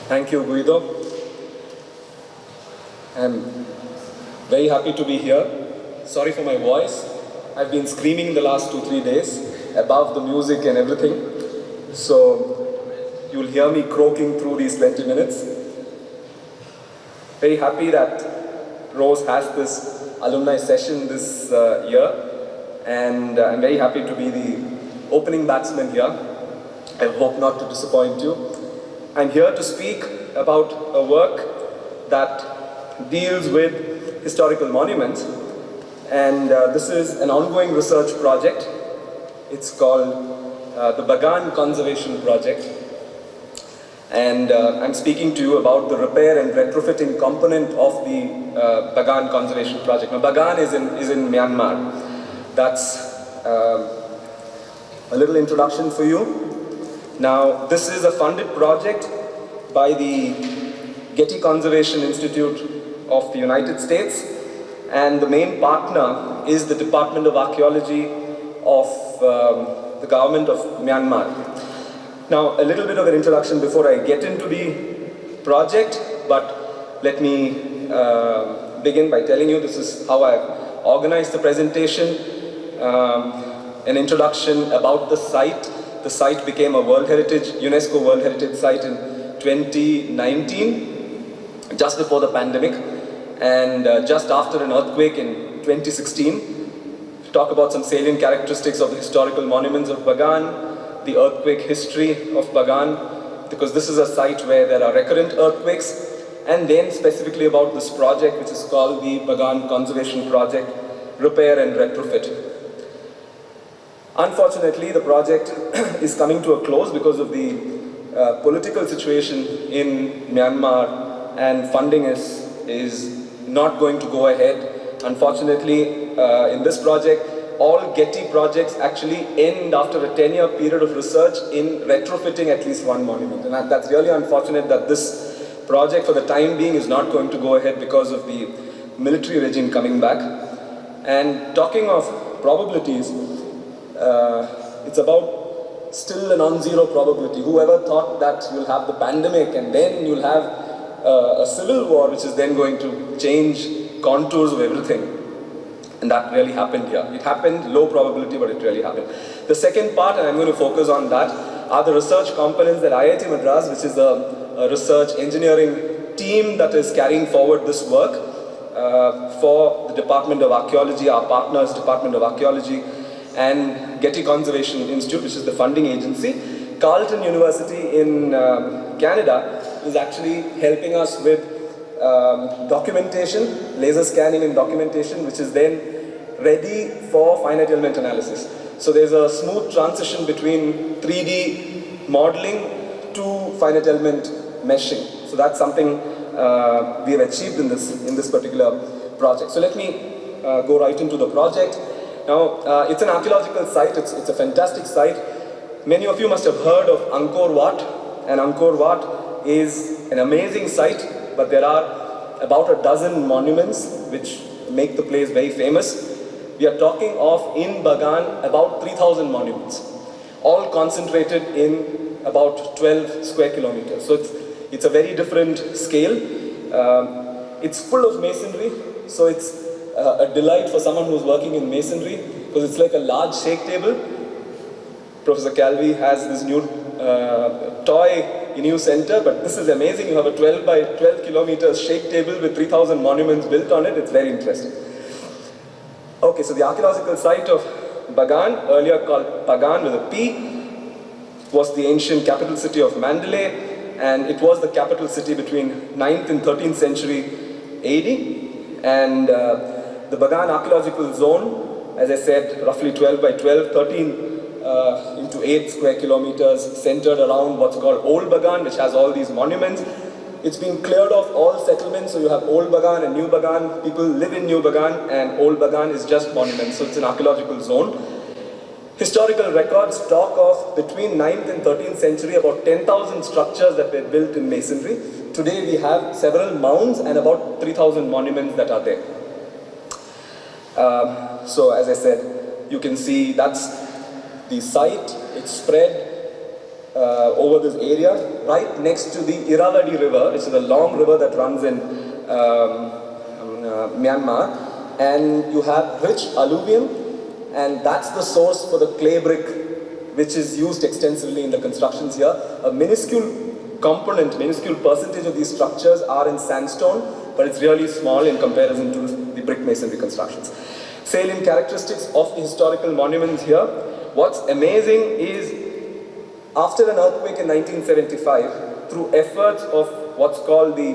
Thank you, Guido. I'm very happy to be here. Sorry for my voice. I've been screaming the last 2-3 days above the music and everything. So you'll hear me croaking through these 20 minutes. Very happy that Rose has this alumni session this year. And I'm very happy to be the opening batsman here. I hope not to disappoint you. I'm here to speak about a work that deals with historical monuments, and this is an ongoing research project. It's called the Bagan Conservation Project, and I'm speaking to you about the repair and retrofitting component of the Bagan Conservation Project. Now, Bagan is in Myanmar. That's a little introduction for you. Now, this is a funded project by the Getty Conservation Institute of the United States, and the main partner is the Department of Archaeology of the government of Myanmar. Now, a little bit of an introduction before I get into the project, but let me begin by telling you this is how I've organized the presentation. An introduction about the site. The site became a World Heritage, UNESCO World Heritage Site in 2019, just before the pandemic, and just after an earthquake in 2016. To talk about some salient characteristics of the historical monuments of Bagan, the earthquake history of Bagan, because this is a site where there are recurrent earthquakes, and then specifically about this project, which is called the Bagan Conservation Project, Repair and Retrofit. Unfortunately, the project is coming to a close because of the political situation in Myanmar, and funding is not going to go ahead. Unfortunately, in this project, all Getty projects actually end after a 10-year period of research in retrofitting at least one monument. And that's really unfortunate that this project for the time being is not going to go ahead because of the military regime coming back. And talking of probabilities, it's about still a non-zero probability. Whoever thought that you'll have the pandemic and then you'll have a civil war which is then going to change contours of everything. And that really happened here. It happened, low probability, but it really happened. The second part, and I'm going to focus on that, are the research components that IIT Madras, which is a research engineering team that is carrying forward this work for the Department of Archaeology, our partners, Department of Archaeology, and Getty Conservation Institute, which is the funding agency. Carleton University in Canada is actually helping us with documentation, laser scanning and documentation, which is then ready for finite element analysis. So there's a smooth transition between 3D modeling to finite element meshing. So that's something we have achieved in this particular project. So let me go right into the project. Now, it's an archaeological site. It's a fantastic site. Many of you must have heard of Angkor Wat, and Angkor Wat is an amazing site, but there are about a dozen monuments which make the place very famous. We are talking of, in Bagan, about 3,000 monuments, all concentrated in about 12 square kilometers. So it's a very different scale. It's full of masonry, so it's a delight for someone who's working in masonry, because it's like a large shake table. Professor Calvi has this new toy in New Center, but this is amazing. You have a 12 by 12 kilometers shake table with 3,000 monuments built on it. It's very interesting. Okay, so the archaeological site of Bagan, earlier called Pagan with a P, was the ancient capital city of Mandalay, and it was the capital city between 9th and 13th century AD. And the Bagan archaeological zone, as I said, roughly 12 by 12, 13 into 8 square kilometers, centered around what's called Old Bagan, which has all these monuments. It's been cleared of all settlements, so you have Old Bagan and New Bagan. People live in New Bagan, and Old Bagan is just monuments, so it's an archaeological zone. Historical records talk of between 9th and 13th century about 10,000 structures that were built in masonry. Today we have several mounds and about 3,000 monuments that are there. So as I said, you can see that's the site. It's spread over this area, right next to the Irrawaddy River, which is a long river that runs in Myanmar, and you have rich alluvium, and that's the source for the clay brick, which is used extensively in the constructions here. A minuscule component, minuscule percentage of these structures are in sandstone, but it's really small in comparison to the brick masonry constructions. Salient characteristics of the historical monuments here. What's amazing is, after an earthquake in 1975, through efforts of what's called the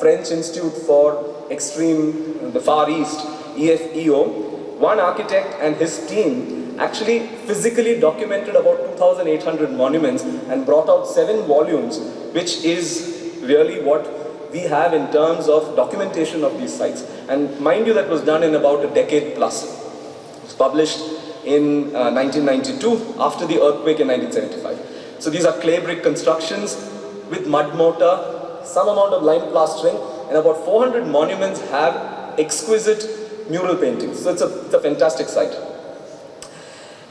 French Institute for Extreme, the Far East, EFEO, one architect and his team actually physically documented about 2,800 monuments and brought out 7 volumes, which is really what we have in terms of documentation of these sites. And mind you, that was done in about a decade plus. It was published in 1992 after the earthquake in 1975. So these are clay brick constructions with mud mortar, some amount of lime plastering, and about 400 monuments have exquisite mural paintings. So it's a fantastic site.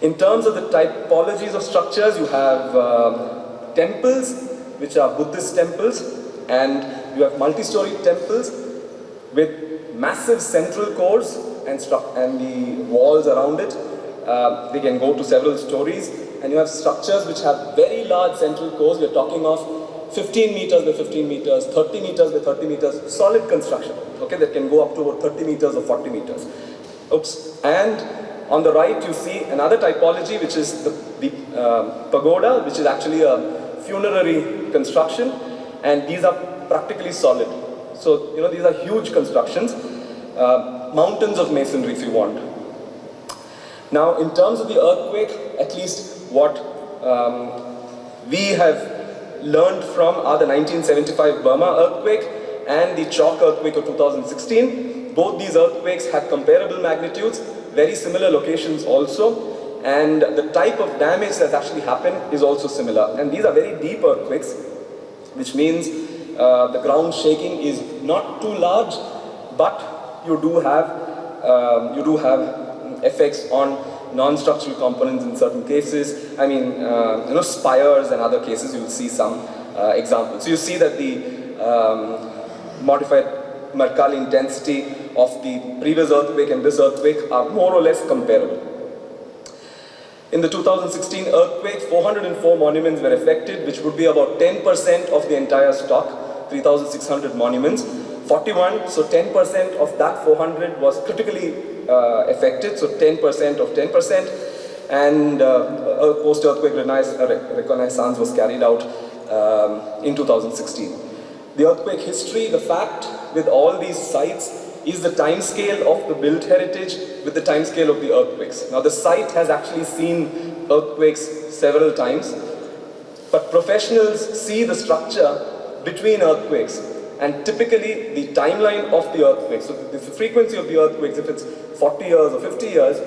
In terms of the typologies of structures, you have temples, which are Buddhist temples, and you have multi-story temples with massive central cores and the walls around it. They can go to several stories, and you have structures which have very large central cores. We're talking of 15 meters by 15 meters, 30 meters by 30 meters, solid construction, okay, that can go up to about 30 meters or 40 meters. Oops. And on the right you see another typology, which is the pagoda, which is actually a funerary construction, and these are practically solid. So, you know, these are huge constructions, mountains of masonry if you want. Now, in terms of the earthquake, at least what we have learned from are the 1975 Burma earthquake and the Chalk earthquake of 2016. Both these earthquakes had comparable magnitudes, very similar locations also, and the type of damage that actually happened is also similar. And these are very deep earthquakes, which means the ground shaking is not too large, but you do have effects on non-structural components in certain cases. I mean, you know, spires and other cases, you will see some examples. So you see that the modified Mercalli intensity of the previous earthquake and this earthquake are more or less comparable. In the 2016 earthquake, 404 monuments were affected, which would be about 10% of the entire stock, 3,600 monuments. 41, so 10% of that 400 was critically affected, so 10% of 10%, and post-earthquake reconnaissance was carried out in 2016. The earthquake history, the fact with all these sites is the time scale of the built heritage with the time scale of the earthquakes. Now the site has actually seen earthquakes several times, but professionals see the structure between earthquakes, and typically the timeline of the earthquake, so the frequency of the earthquakes, if it's 40 years or 50 years,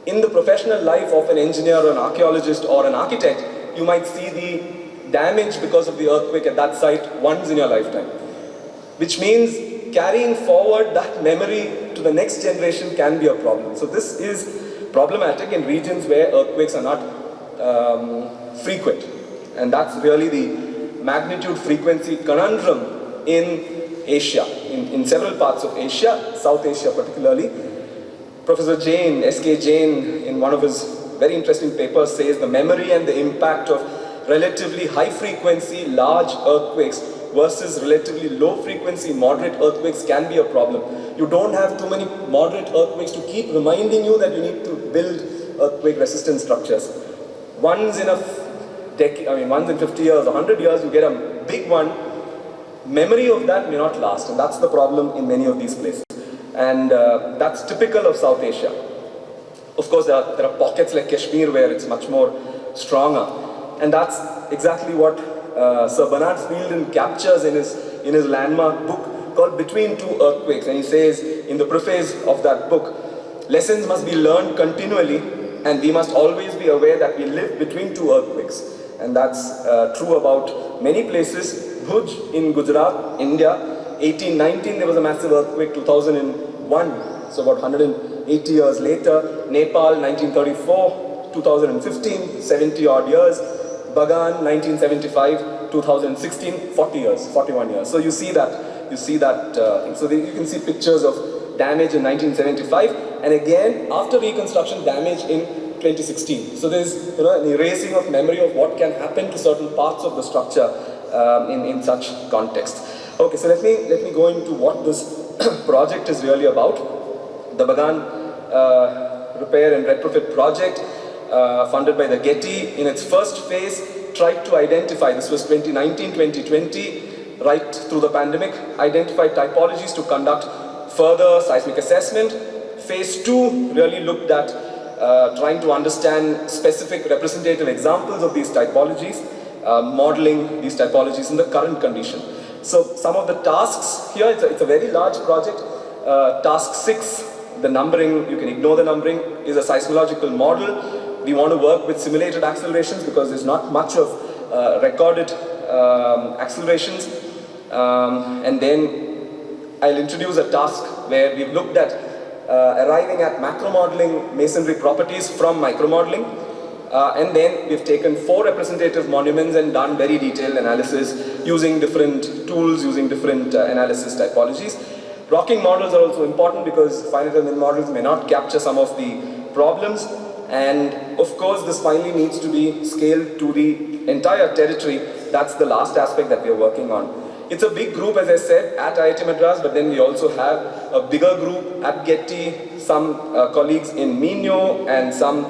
in the professional life of an engineer or an archaeologist or an architect, you might see the damage because of the earthquake at that site once in your lifetime. Which means carrying forward that memory to the next generation can be a problem. So this is problematic in regions where earthquakes are not frequent. And that's really the magnitude frequency conundrum in Asia, in several parts of Asia, South Asia particularly. Professor Jain, S.K. Jain, in one of his very interesting papers says the memory and the impact of relatively high frequency large earthquakes versus relatively low frequency moderate earthquakes can be a problem. You don't have too many moderate earthquakes to keep reminding you that you need to build earthquake resistant structures. Once in a decade, once in 50 years, 100 years, you get a big one. Memory of that may not last, and that's the problem in many of these places. And that's typical of South Asia. Of course, there are pockets like Kashmir where it's much more stronger. And that's exactly what Sir Bernard Fielden captures in his landmark book called Between Two Earthquakes. And he says in the preface of that book, lessons must be learned continually, and we must always be aware that we live between two earthquakes. And that's true about many places. Bhuj in Gujarat, India, 1819 there was a massive earthquake, 2001, so about 180 years later. Nepal, 1934, 2015, 70 odd years. Bagan, 1975, 2016, 40 years, 41 years. So you see that thing. So you can see pictures of damage in 1975, and again, after reconstruction, damage in 2016. So there's an erasing of memory of what can happen to certain parts of the structure in such context. Okay, so let me go into what this project is really about. The Bagan repair and retrofit project, funded by the Getty, in its first phase tried to identify, this was 2019-2020, right through the pandemic, identified typologies to conduct further seismic assessment. Phase 2 really looked at trying to understand specific representative examples of these typologies, modeling these typologies in the current condition. So some of the tasks here, it's a very large project. Task 6, the numbering, you can ignore the numbering, is a seismological model. We want to work with simulated accelerations because there's not much of recorded accelerations. And then I'll introduce a task where we've looked at arriving at macro-modeling masonry properties from micro-modeling. And then we've taken 4 representative monuments and done very detailed analysis using different tools, using different analysis typologies. Rocking models are also important because finite element models may not capture some of the problems. And of course, this finally needs to be scaled to the entire territory. That's the last aspect that we're working on. It's a big group, as I said, at IIT Madras, but then we also have a bigger group at Getty, some colleagues in INGENIO, and some,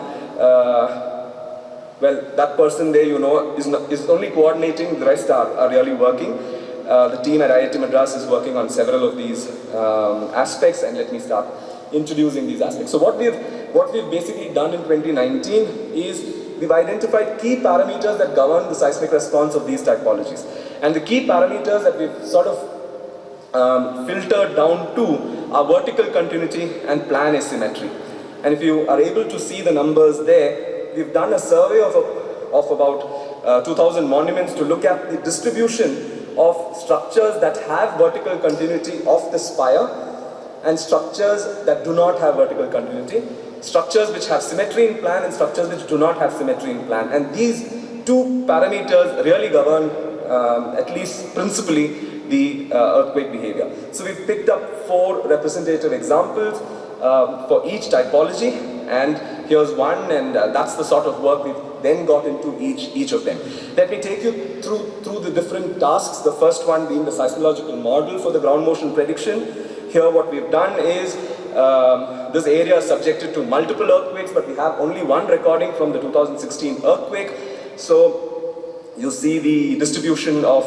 well, that person there, is only coordinating, the rest are really working. The team at IIT Madras is working on several of these aspects, and let me start introducing these aspects. So what we've basically done in 2019 is we've identified key parameters that govern the seismic response of these typologies. And the key parameters that we've sort of filtered down to are vertical continuity and plan asymmetry. And if you are able to see the numbers there, we've done a survey of about 2,000 monuments to look at the distribution of structures that have vertical continuity of the spire and structures that do not have vertical continuity, structures which have symmetry in plan and structures which do not have symmetry in plan. And these 2 parameters really govern, at least principally, the earthquake behavior. So we've picked up 4 representative examples for each typology, and here's one, and that's the sort of work we've then got into each of them. Let me take you through the different tasks, the first one being the seismological model for the ground motion prediction. Here what we've done is, this area is subjected to multiple earthquakes, but we have only one recording from the 2016 earthquake. So you see the distribution of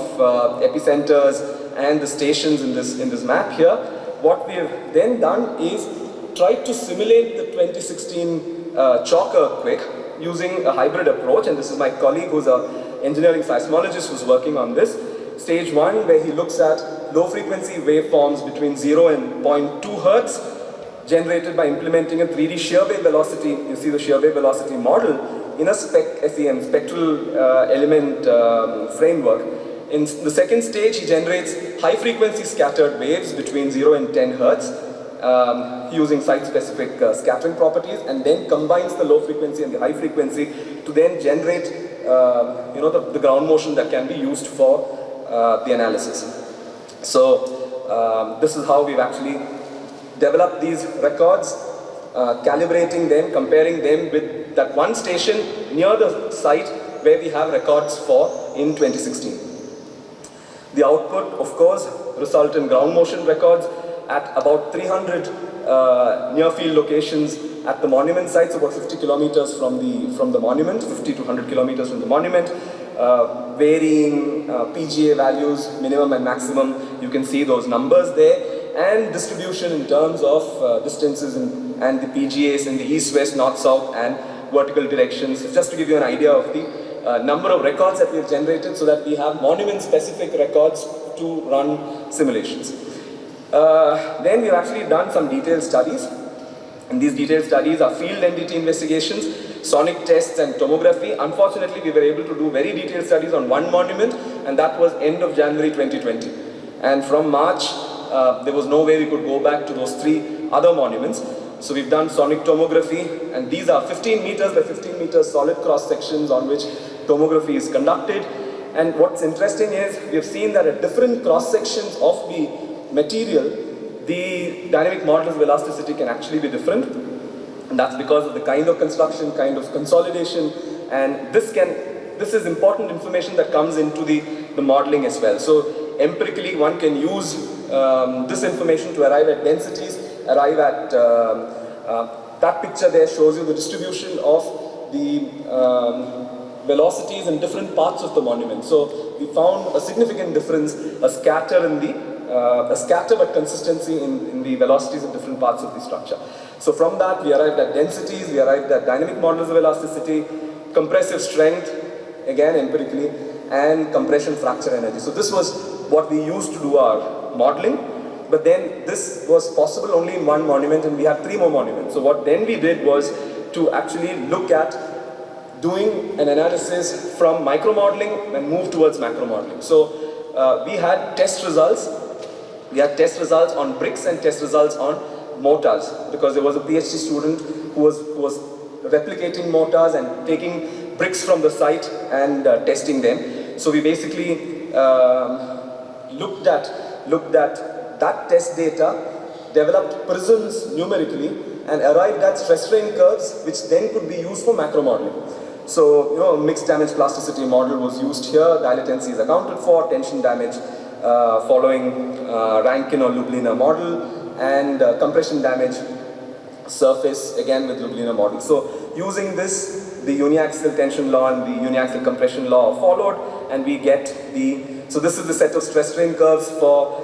epicenters and the stations in this map here. What we have then done is tried to simulate the 2016 chalk earthquake using a hybrid approach, and this is my colleague who's an engineering seismologist who's working on this. Stage 1, where he looks at low frequency waveforms between 0 and 0.2 hertz generated by implementing a 3D shear wave velocity, you see the shear wave velocity model, in a SEM, spectral element framework. In the second stage, he generates high frequency scattered waves between 0 and 10 hertz using site-specific scattering properties, and then combines the low frequency and the high frequency to then generate the ground motion that can be used for the analysis. So this is how we've actually developed these records, calibrating them, comparing them with that one station near the site where we have records for in 2016. The output, of course, result in ground motion records at about 300 near-field locations at the monument sites, about 50 kilometers from the monument, 50 to 100 kilometers from the monument, varying PGA values, minimum and maximum. You can see those numbers there, and distribution in terms of distances and the PGAs in the east-west, north-south, and vertical directions, just to give you an idea of the number of records that we have generated, so that we have monument-specific records to run simulations. Then we've actually done some detailed studies, and these detailed studies are field entity investigations, sonic tests, and tomography. Unfortunately, we were able to do very detailed studies on one monument, and that was end of January 2020. And from March, there was no way we could go back to those 3 other monuments. So we've done sonic tomography, and these are 15 meters by 15 meters solid cross sections on which tomography is conducted. And what's interesting is we have seen that at different cross sections of the material, the dynamic modulus of elasticity can actually be different. And that's because of the kind of construction, kind of consolidation, and this is important information that comes into the modeling as well. So empirically one can use this information to arrive at densities, arrive at, that picture there shows you the distribution of the velocities in different parts of the monument. So we found a significant difference, a scatter but consistency in the velocities in different parts of the structure. So from that we arrived at densities, we arrived at dynamic modulus of elasticity, compressive strength, again empirically, and compression fracture energy. So this was what we used to do our modeling, but then this was possible only in one monument and we had 3 more monuments. So what then we did was to actually look at doing an analysis from micromodeling and move towards macromodeling. So we had test results. We had test results on bricks and test results on mortars, because there was a PhD student who was replicating mortars and taking bricks from the site and testing them. So we basically looked at that test data, developed prisms numerically, and arrived at stress strain curves which then could be used for macro modeling. So, mixed damage plasticity model was used here, dilatancy is accounted for, tension damage following Rankine or Lubliner model, and compression damage surface again with Lubliner model. So using this, the uniaxial tension law and the uniaxial compression law are followed, and we get so this is the set of stress strain curves for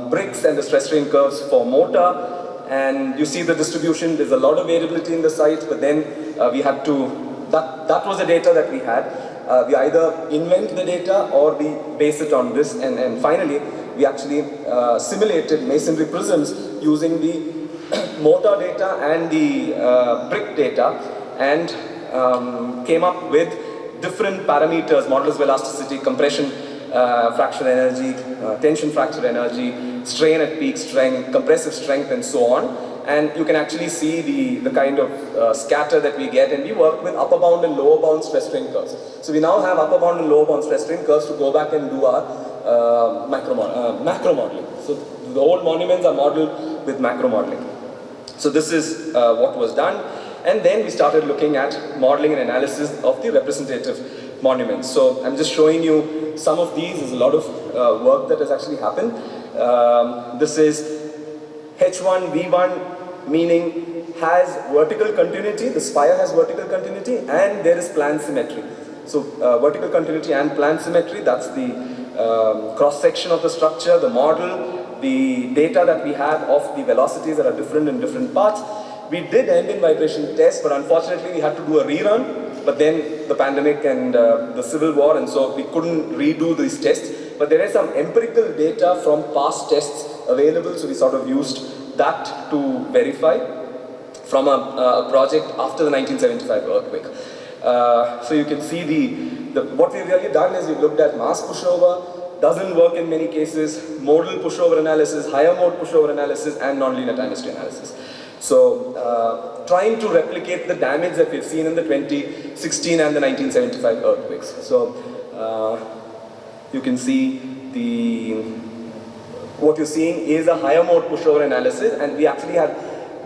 bricks and the stress strain curves for mortar. And you see the distribution, there's a lot of variability in the site, but then we had to, that was the data that we had. We either invent the data or we base it on this, and finally we actually simulated masonry prisms using the mortar data and the brick data, and came up with different parameters, modulus of elasticity, compression fracture energy, tension fracture energy, strain at peak strength, compressive strength, and so on. And you can actually see the kind of scatter that we get, and we work with upper bound and lower bound stress strain curves. So we now have upper bound and lower bound stress strain curves to go back and do our macro modeling. So the old monuments are modeled with macro modeling. So this is what was done. And then we started looking at modeling and analysis of the representative monuments. So I'm just showing you some of these. There's a lot of work that has actually happened. This is H1, V1, meaning has vertical continuity, the spire has vertical continuity, and there is plan symmetry. So vertical continuity and plan symmetry, that's the cross-section of the structure, the model, the data that we have of the velocities that are different in different parts. We did ambient vibration tests, but unfortunately we had to do a rerun, but then the pandemic and the civil war, and so we couldn't redo these tests. But there is some empirical data from past tests available, so we sort of used that to verify from a project after the 1975 earthquake. So you can see what we've really done is we've looked at mass pushover, doesn't work in many cases, modal pushover analysis, higher mode pushover analysis, and nonlinear time history analysis. So trying to replicate the damage that we've seen in the 2016 and the 1975 earthquakes. So you can see what you're seeing is a higher mode pushover analysis, and we actually had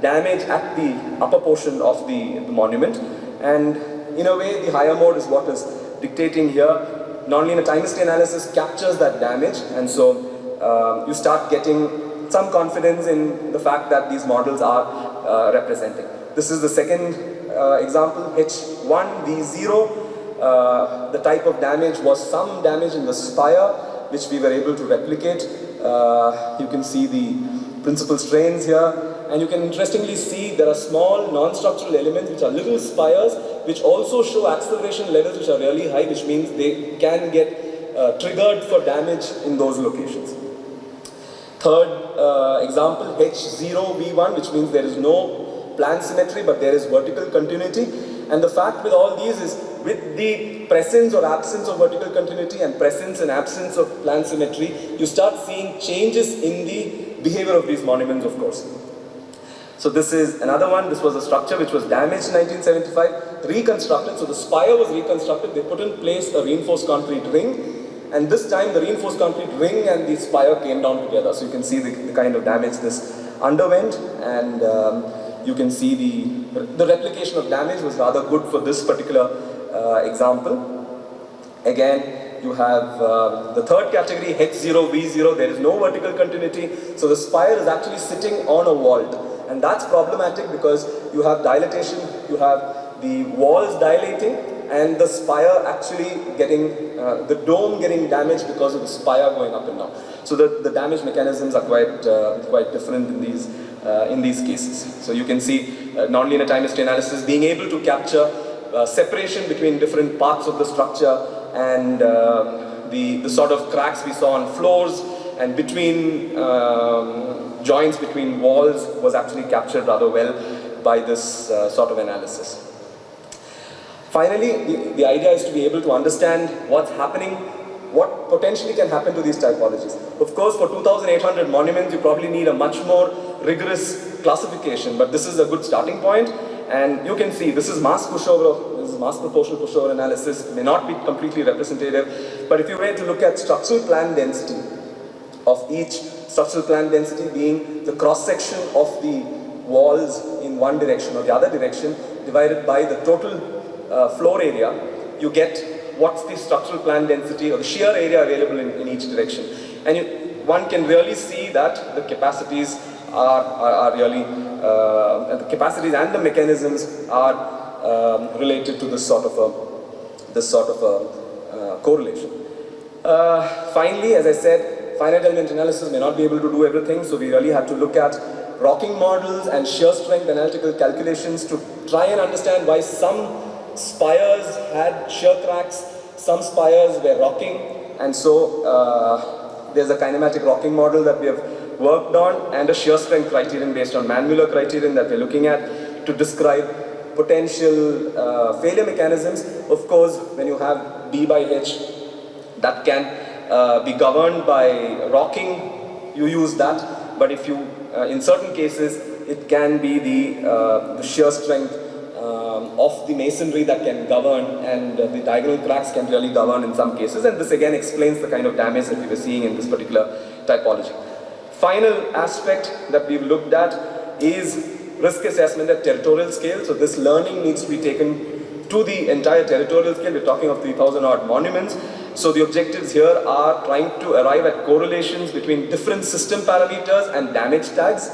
damage at the upper portion of the monument. And in a way, the higher mode is what is dictating here. Nonlinear time history analysis captures that damage, and so you start getting some confidence in the fact that these models are representing. This is the second example, H1, V0. The type of damage was some damage in the spire, which we were able to replicate. You can see the principal strains here, and you can interestingly see there are small non-structural elements which are little spires, which also show acceleration levels which are really high, which means they can get triggered for damage in those locations. Third example, H0V1, which means there is no plan symmetry, but there is vertical continuity. And the fact with all these is, with the presence or absence of vertical continuity and presence and absence of plan symmetry, you start seeing changes in the behavior of these monuments, of course. So this is another one. This was a structure which was damaged in 1975. reconstructed. So the spire was reconstructed. They put in place a reinforced concrete ring. And this time the reinforced concrete ring and the spire came down together. So you can see the kind of damage this underwent, and you can see the replication of damage was rather good for this particular example. Again, you have the third category, H0, V0, there is no vertical continuity. So the spire is actually sitting on a vault. And that's problematic because you have dilatation, you have the walls dilating, and the spire actually getting, the dome getting damaged because of the spire going up and down. So the damage mechanisms are quite different in these cases. So you can see nonlinear time history analysis being able to capture separation between different parts of the structure, and the sort of cracks we saw on floors and between joints between walls was actually captured rather well by this sort of analysis. Finally, the idea is to be able to understand what's happening, what potentially can happen to these typologies. Of course, for 2,800 monuments, you probably need a much more rigorous classification, but this is a good starting point. And you can see, this is mass pushover, this is mass proportional pushover analysis. It may not be completely representative, but if you were to look at structural plan density of each structural plan density being the cross-section of the walls in one direction or the other direction divided by the total floor area, you get what's the structural plan density or the shear area available in each direction. And one can really see that the capacities are really, the capacities and the mechanisms are related to this sort of a correlation. Finally, as I said, finite element analysis may not be able to do everything, so we really had to look at rocking models and shear strength analytical calculations to try and understand why some spires had shear cracks, some spires were rocking, and so there's a kinematic rocking model that we have worked on and a shear strength criterion based on Mann-Muller criterion that we're looking at to describe potential failure mechanisms. Of course, when you have B by H, that can be governed by rocking, you use that, but if you, in certain cases, it can be the shear strength of the masonry that can govern, and the diagonal cracks can really govern in some cases, and this again explains the kind of damage that we were seeing in this particular typology. Final aspect that we've looked at is risk assessment at territorial scale. So this learning needs to be taken to the entire territorial scale. We're talking of 3,000 odd monuments. So the objectives here are trying to arrive at correlations between different system parameters and damage tags.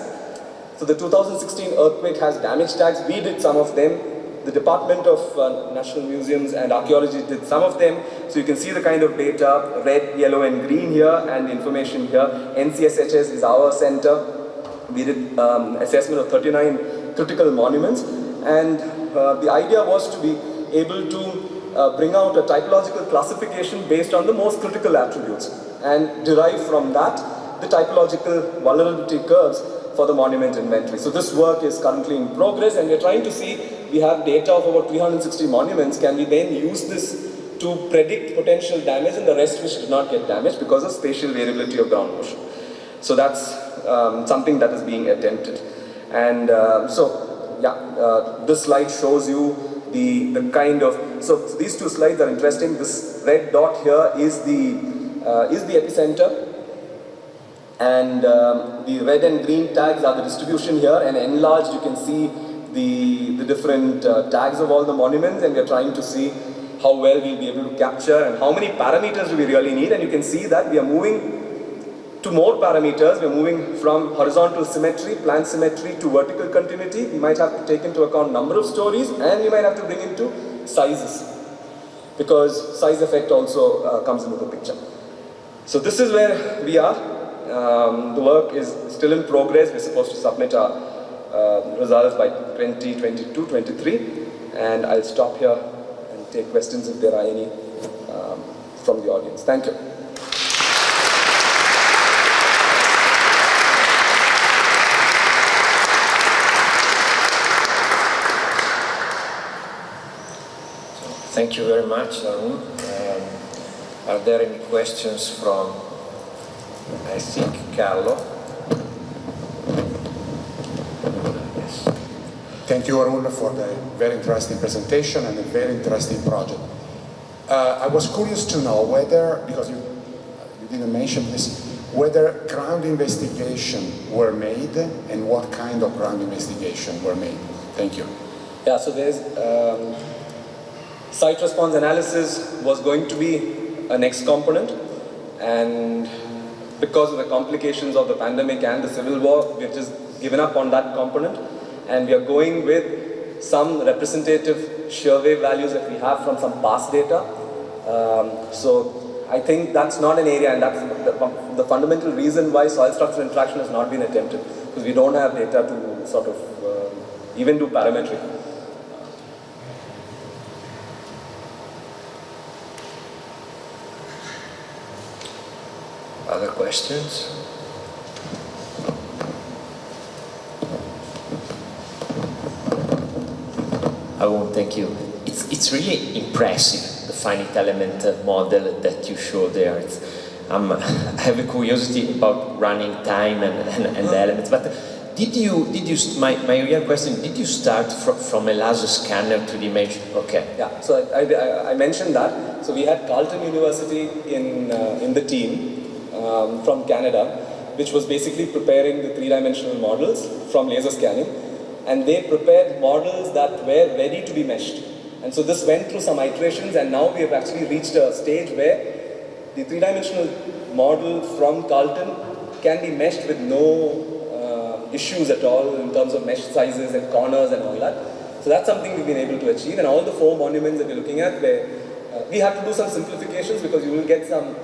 So the 2016 earthquake has damage tags. We did some of them. The Department of National Museums and Archaeology did some of them. So you can see the kind of data, red, yellow and green here, and information here. NCSHS is our center. We did assessment of 39 critical monuments, and the idea was to be able to bring out a typological classification based on the most critical attributes and derive from that the typological vulnerability curves for the monument inventory. So this work is currently in progress, and we're trying to see, we have data of over 360 monuments. Can we then use this to predict potential damage and the rest which did not get damaged because of spatial variability of ground motion? So that's something that is being attempted. And this slide shows you the kind of, so these two slides are interesting. This red dot here is the epicenter, and the red and green tags are the distribution here, and enlarged you can see the different tags of all the monuments, and we are trying to see how well we'll be able to capture and how many parameters do we really need. And you can see that we are moving to more parameters. We're moving from horizontal symmetry, plan symmetry, to vertical continuity. We might have to take into account number of stories, and we might have to bring into sizes, because size effect also comes into the picture. So this is where we are. The work is still in progress. We're supposed to submit our results by 2022-23, and I'll stop here and take questions if there are any from the audience. Thank you. Thank you very much, Arun. Are there any questions from, I think, Carlo? Yes. Thank you, Arun, for the very interesting presentation and a very interesting project. I was curious to know whether, because you didn't mention this, whether ground investigation were made and what kind of ground investigation were made. Thank you. Yeah, so there's site response analysis was going to be a next component, and because of the complications of the pandemic and the civil war, we've just given up on that component, and we are going with some representative shear wave values that we have from some past data. So I think that's not an area, and that's the fundamental reason why soil structure interaction has not been attempted, because we don't have data to sort of even do parametric. Other questions? Arun, thank you. It's really impressive, the finite element model that you show there. I have a curiosity about running time and the elements, but my real question, did you start from a laser scanner to the image? Okay. Yeah, so I mentioned that. So we had Carleton University in the team from Canada, which was basically preparing the three-dimensional models from laser scanning. And they prepared models that were ready to be meshed. And so this went through some iterations, and now we have actually reached a stage where the three-dimensional model from Carleton can be meshed with no issues at all in terms of mesh sizes and corners and all that. So that's something we've been able to achieve. And all the 4 monuments that we're looking at, where we have to do some simplifications because you will get some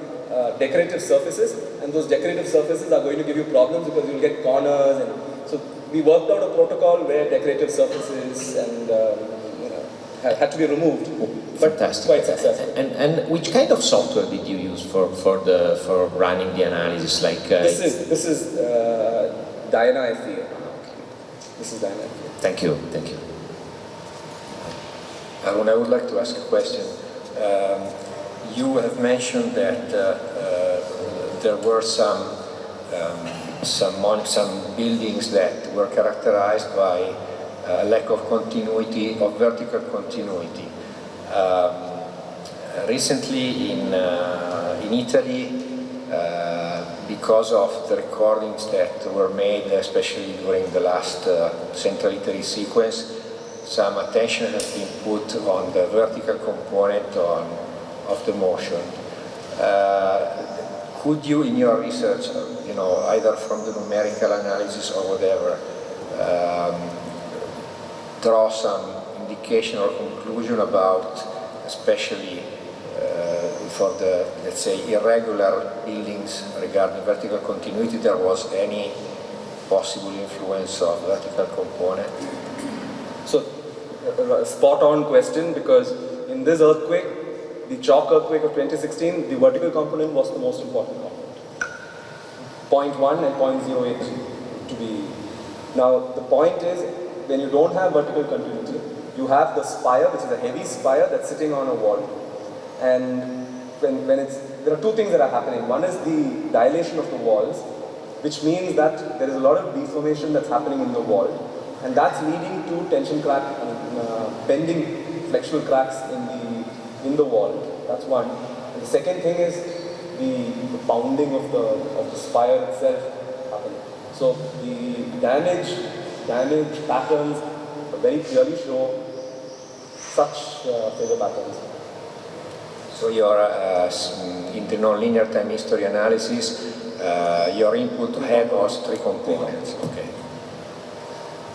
decorative surfaces, and those decorative surfaces are going to give you problems because you'll get corners. And so we worked out a protocol where decorative surfaces and had to be removed. Fantastic. Quite successful. And which kind of software did you use for running the analysis? Like this is Diana FEA. This is Diana FEA. Thank you. Thank you. Arun, I would like to ask a question. You have mentioned that there were some buildings that were characterized by a lack of continuity, of vertical continuity. Recently in Italy, because of the recordings that were made, especially during the last Central Italy sequence, some attention has been put on the vertical component of the motion. Could you, in your research, either from the numerical analysis or whatever, draw some indication or conclusion about, especially for the, let's say, irregular buildings regarding vertical continuity, there was any possible influence of vertical component? So, spot on question, because in this earthquake, the chalk earthquake of 2016, the vertical component was the most important component. 0.1 and 0.08 to be. Now, the point is, when you don't have vertical continuity, you have the spire, which is a heavy spire that's sitting on a wall. And there are 2 things that are happening. One is the dilation of the walls, which means that there is a lot of deformation that's happening in the wall, and that's leading to tension crack and bending flexural cracks in the wall. That's one. And the second thing is the pounding of the spire itself happening. So the damage patterns very clearly show such failure patterns. So your, in the nonlinear time history analysis, your input had was 3 components. Okay.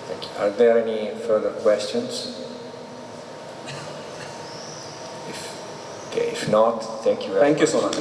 Thank you. Are there any further questions? If not, thank you very much. Thank you so much.